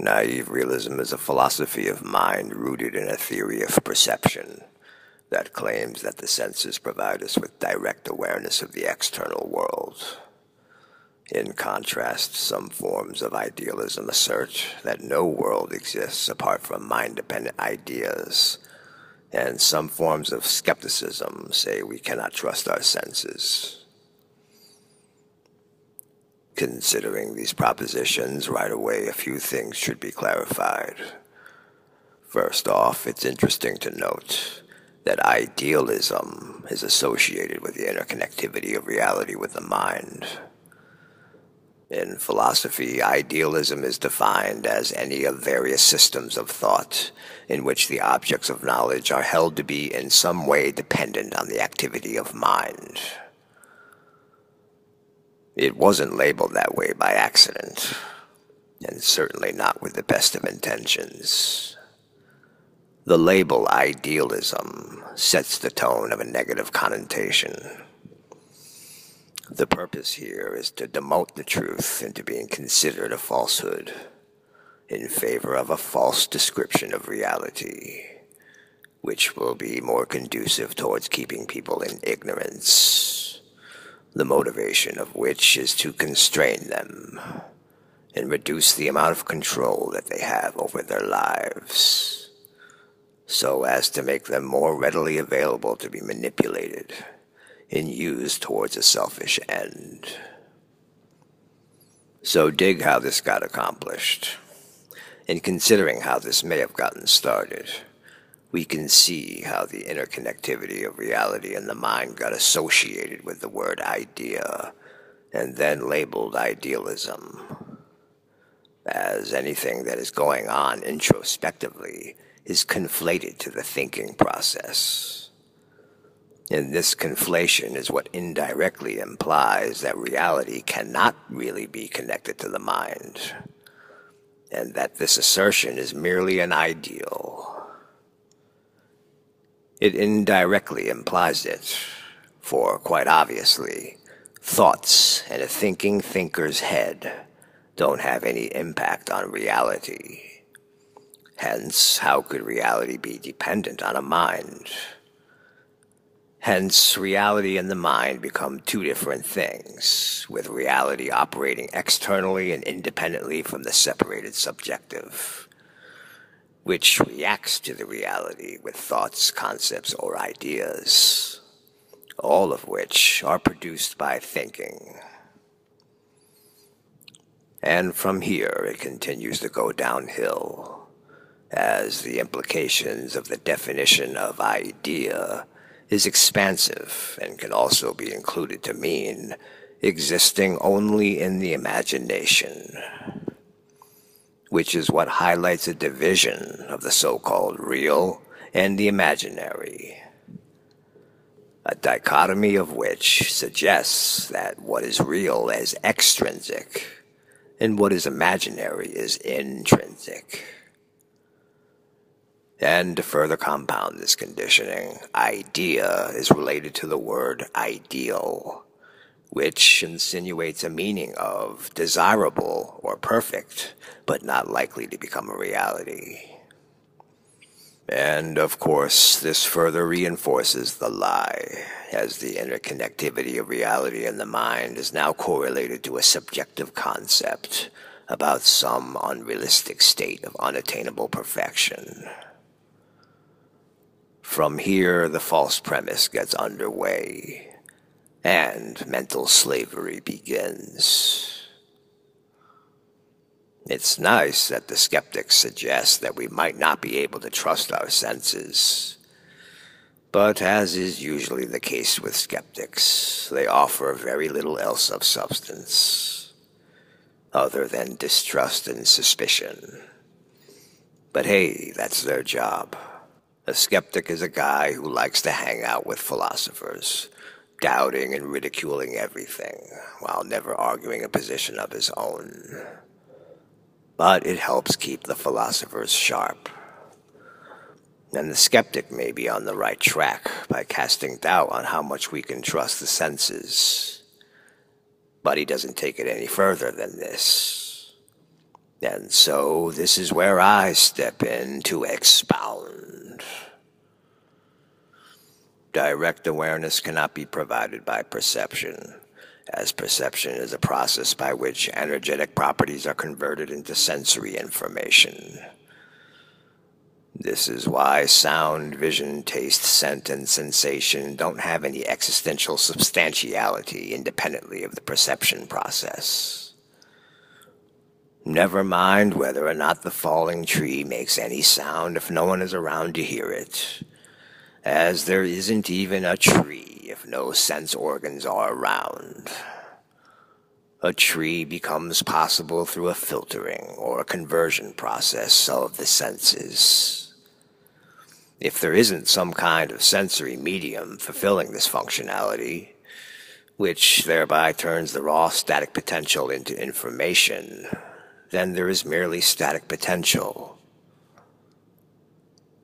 Naive realism is a philosophy of mind rooted in a theory of perception that claims that the senses provide us with direct awareness of the external world. In contrast, some forms of idealism assert that no world exists apart from mind-dependent ideas, and some forms of skepticism say we cannot trust our senses. Considering these propositions right away, a few things should be clarified. First off, it's interesting to note that idealism is associated with the interconnectivity of reality with the mind. In philosophy, idealism is defined as any of various systems of thought in which the objects of knowledge are held to be in some way dependent on the activity of mind. It wasn't labeled that way by accident, and certainly not with the best of intentions. The label idealism sets the tone of a negative connotation. The purpose here is to demote the truth into being considered a falsehood in favor of a false description of reality, which will be more conducive towards keeping people in ignorance, the motivation of which is to constrain them and reduce the amount of control that they have over their lives, so as to make them more readily available to be manipulated and used towards a selfish end. So dig how this got accomplished. In considering how this may have gotten started, we can see how the interconnectivity of reality and the mind got associated with the word idea and then labeled idealism, as anything that is going on introspectively is conflated to the thinking process. And this conflation is what indirectly implies that reality cannot really be connected to the mind, and that this assertion is merely an ideal. It indirectly implies it, for quite obviously, thoughts in a thinking thinker's head don't have any impact on reality. Hence, how could reality be dependent on a mind? Hence, reality and the mind become two different things, with reality operating externally and independently from the separated subjective, which reacts to the reality with thoughts, concepts, or ideas, all of which are produced by thinking. And from here it continues to go downhill, as the implications of the definition of idea is expansive and can also be included to mean existing only in the imagination, which is what highlights a division of the so-called real and the imaginary, a dichotomy of which suggests that what is real is extrinsic and what is imaginary is intrinsic. And to further compound this conditioning, idea is related to the word ideal, which insinuates a meaning of desirable or perfect, but not likely to become a reality. And of course, this further reinforces the lie, as the interconnectivity of reality and the mind is now correlated to a subjective concept about some unrealistic state of unattainable perfection. From here, the false premise gets underway, and mental slavery begins. It's nice that the skeptics suggest that we might not be able to trust our senses, but as is usually the case with skeptics, they offer very little else of substance, other than distrust and suspicion. But hey, that's their job. A skeptic is a guy who likes to hang out with philosophers, doubting and ridiculing everything, while never arguing a position of his own. But it helps keep the philosophers sharp. And the skeptic may be on the right track by casting doubt on how much we can trust the senses. But he doesn't take it any further than this. And so this is where I step in to expound. Direct awareness cannot be provided by perception, as perception is a process by which energetic properties are converted into sensory information. This is why sound, vision, taste, scent, and sensation don't have any existential substantiality independently of the perception process. Never mind whether or not the falling tree makes any sound if no one is around to hear it, as there isn't even a tree if no sense organs are around. A tree becomes possible through a filtering or a conversion process of the senses. If there isn't some kind of sensory medium fulfilling this functionality, which thereby turns the raw static potential into information, then there is merely static potential.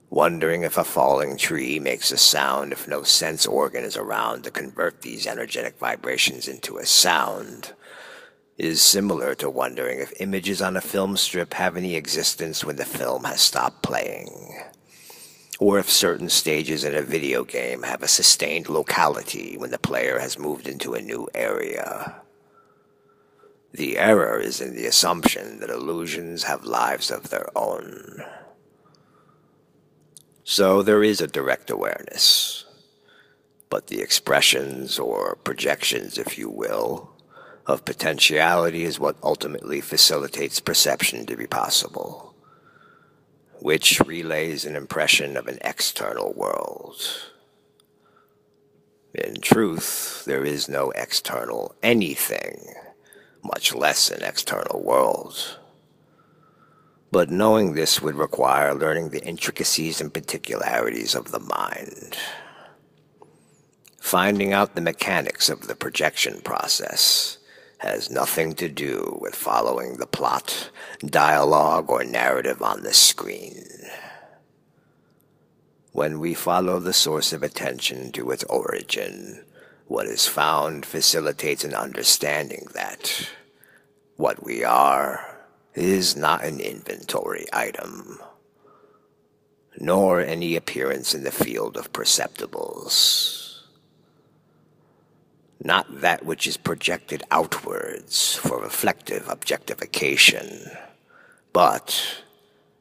Wondering if a falling tree makes a sound if no sense organ is around to convert these energetic vibrations into a sound is similar to wondering if images on a film strip have any existence when the film has stopped playing, or if certain stages in a video game have a sustained locality when the player has moved into a new area. The error is in the assumption that illusions have lives of their own. So there is a direct awareness, but the expressions, or projections if you will, of potentiality is what ultimately facilitates perception to be possible, which relays an impression of an external world. In truth, there is no external anything, much less an external world. But knowing this would require learning the intricacies and particularities of the mind. Finding out the mechanics of the projection process has nothing to do with following the plot, dialogue, or narrative on the screen. When we follow the source of attention to its origin, what is found facilitates an understanding that what we are is not an inventory item, nor any appearance in the field of perceptibles. Not that which is projected outwards for reflective objectification, but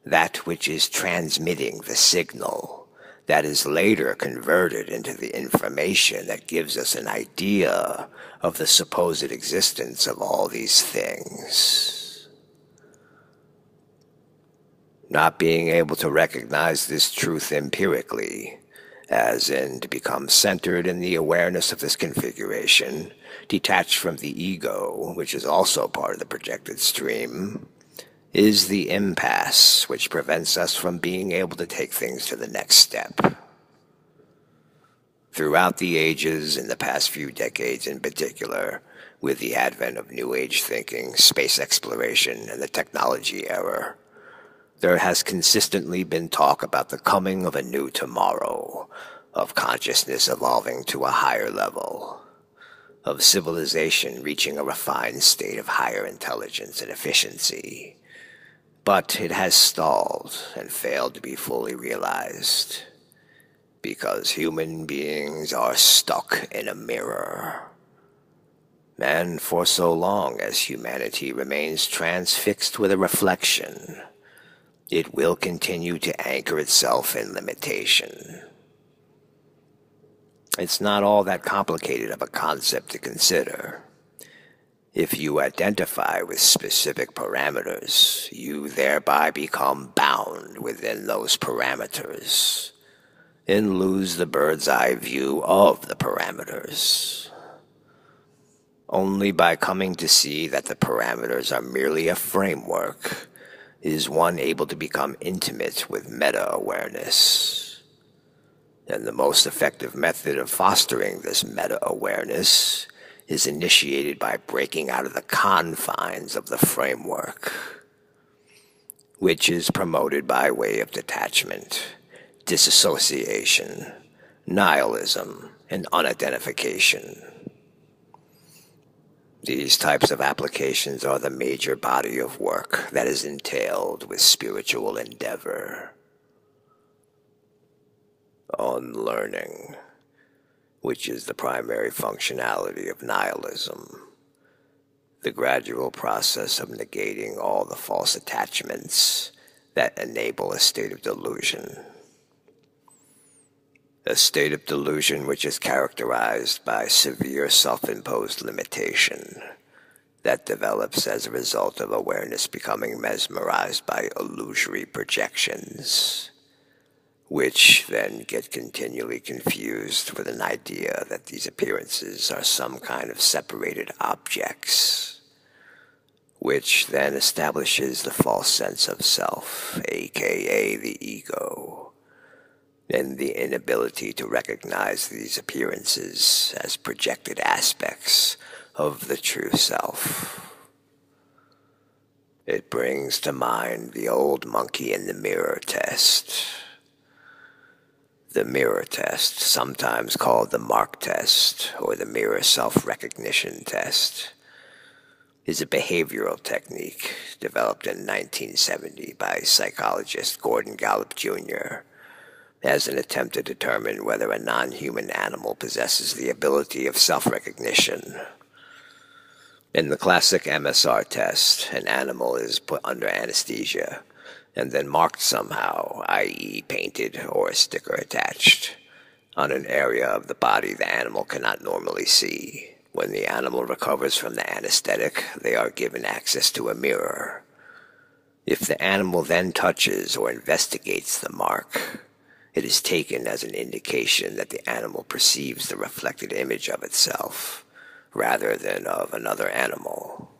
that which is transmitting the signal that is later converted into the information that gives us an idea of the supposed existence of all these things. Not being able to recognize this truth empirically, as in to become centered in the awareness of this configuration, detached from the ego, which is also part of the projected stream, is the impasse which prevents us from being able to take things to the next step. Throughout the ages, in the past few decades in particular, with the advent of New Age thinking, space exploration, and the technology era, there has consistently been talk about the coming of a new tomorrow, of consciousness evolving to a higher level, of civilization reaching a refined state of higher intelligence and efficiency. But it has stalled and failed to be fully realized, because human beings are stuck in a mirror. And for so long as humanity remains transfixed with a reflection, it will continue to anchor itself in limitation. It's not all that complicated of a concept to consider. If you identify with specific parameters, you thereby become bound within those parameters and lose the bird's eye view of the parameters. Only by coming to see that the parameters are merely a framework is one able to become intimate with meta-awareness. And the most effective method of fostering this meta-awareness is initiated by breaking out of the confines of the framework, which is promoted by way of detachment, disassociation, nihilism, and unidentification. These types of applications are the major body of work that is entailed with spiritual endeavor. Unlearning, which is the primary functionality of nihilism, the gradual process of negating all the false attachments that enable a state of delusion. A state of delusion which is characterized by severe self-imposed limitation that develops as a result of awareness becoming mesmerized by illusory projections, which then get continually confused with an idea that these appearances are some kind of separated objects, which then establishes the false sense of self, aka the ego, and the inability to recognize these appearances as projected aspects of the true self. It brings to mind the old monkey in the mirror test. The mirror test, sometimes called the Mark test or the mirror self-recognition test, is a behavioral technique developed in 1970 by psychologist Gordon Gallup Jr. as an attempt to determine whether a non-human animal possesses the ability of self-recognition. In the classic MSR test, an animal is put under anesthesia and then marked somehow, i.e. painted or a sticker attached, on an area of the body the animal cannot normally see. When the animal recovers from the anesthetic, they are given access to a mirror. If the animal then touches or investigates the mark, it is taken as an indication that the animal perceives the reflected image of itself, rather than of another animal.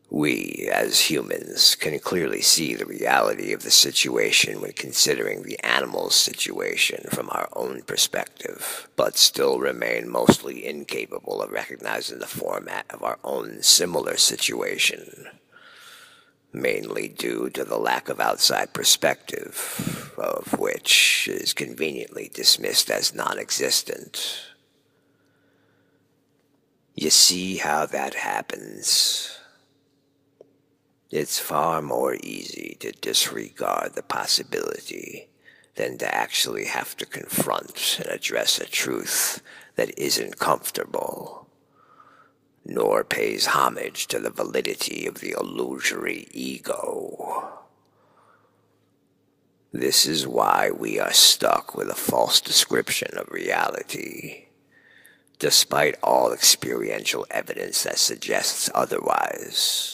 We, as humans, can clearly see the reality of the situation when considering the animal's situation from our own perspective, but still remain mostly incapable of recognizing the format of our own similar situation, mainly due to the lack of outside perspective, of which is conveniently dismissed as non-existent. You see how that happens? It's far more easy to disregard the possibility than to actually have to confront and address a truth that isn't comfortable, nor pays homage to the validity of the illusory ego. This is why we are stuck with a false description of reality, despite all experiential evidence that suggests otherwise.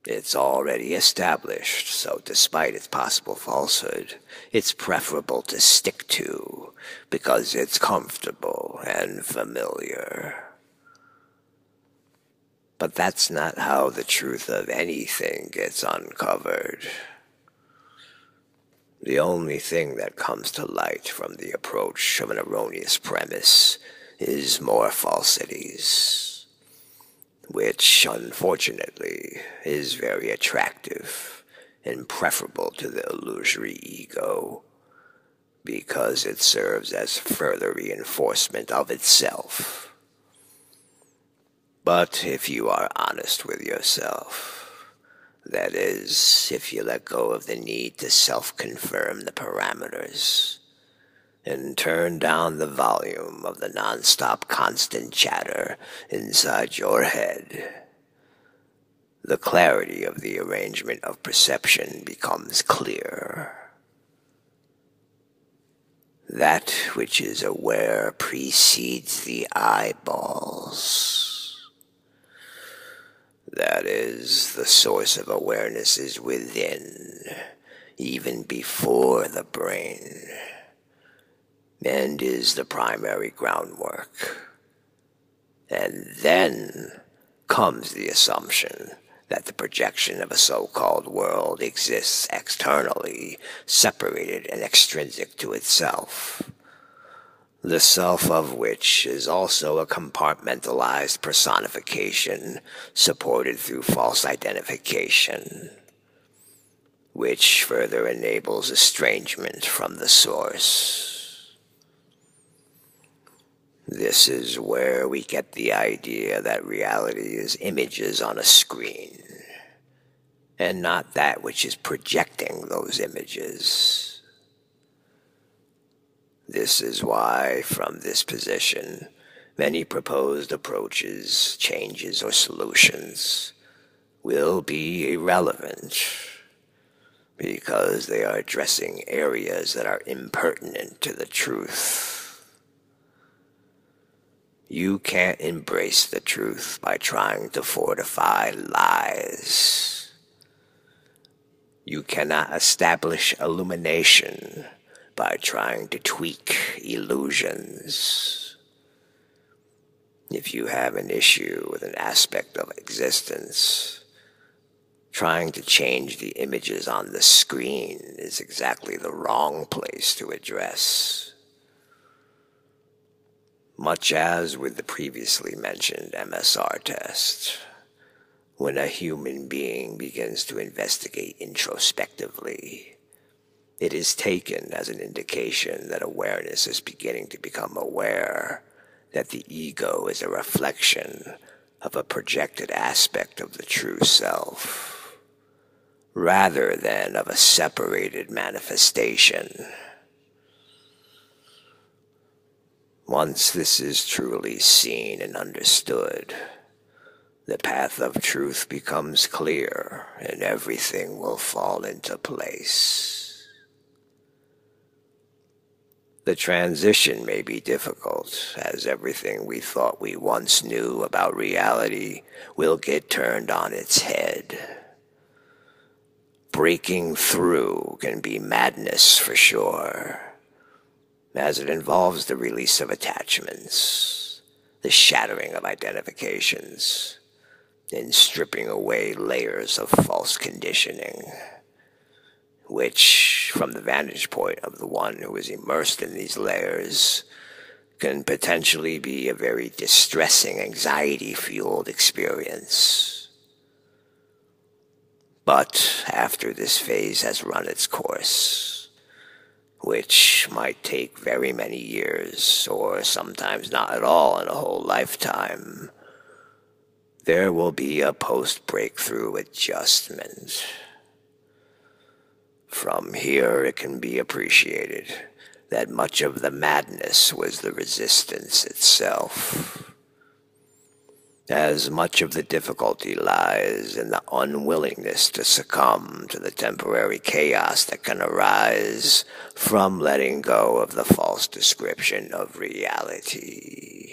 It's already established, so despite its possible falsehood, it's preferable to stick to, because it's comfortable and familiar. But that's not how the truth of anything gets uncovered. The only thing that comes to light from the approach of an erroneous premise is more falsities, which, unfortunately, is very attractive and preferable to the illusory ego, because it serves as further reinforcement of itself. But if you are honest with yourself, that is, if you let go of the need to self-confirm the parameters, and turn down the volume of the non-stop constant chatter inside your head, the clarity of the arrangement of perception becomes clear. That which is aware precedes the eyeballs. That is, the source of awareness is within, even before the brain, and is the primary groundwork. And then comes the assumption that the projection of a so-called world exists externally, separated and extrinsic to itself, the self of which is also a compartmentalized personification supported through false identification, which further enables estrangement from the source. This is where we get the idea that reality is images on a screen, and not that which is projecting those images. This is why, from this position, many proposed approaches, changes, or solutions will be irrelevant, because they are addressing areas that are impertinent to the truth. You can't embrace the truth by trying to fortify lies. You cannot establish illumination by trying to tweak illusions. If you have an issue with an aspect of existence, trying to change the images on the screen is exactly the wrong place to address. Much as with the previously mentioned MSR test, when a human being begins to investigate introspectively, it is taken as an indication that awareness is beginning to become aware that the ego is a reflection of a projected aspect of the true self, rather than of a separated manifestation. Once this is truly seen and understood, the path of truth becomes clear and everything will fall into place. The transition may be difficult, as everything we thought we once knew about reality will get turned on its head. Breaking through can be madness for sure, as it involves the release of attachments, the shattering of identifications, and stripping away layers of false conditioning, which, from the vantage point of the one who is immersed in these layers, can potentially be a very distressing, anxiety-fueled experience. But after this phase has run its course, which might take very many years, or sometimes not at all in a whole lifetime, there will be a post-breakthrough adjustment. From here, it can be appreciated that much of the madness was the resistance itself, as much of the difficulty lies in the unwillingness to succumb to the temporary chaos that can arise from letting go of the false description of reality.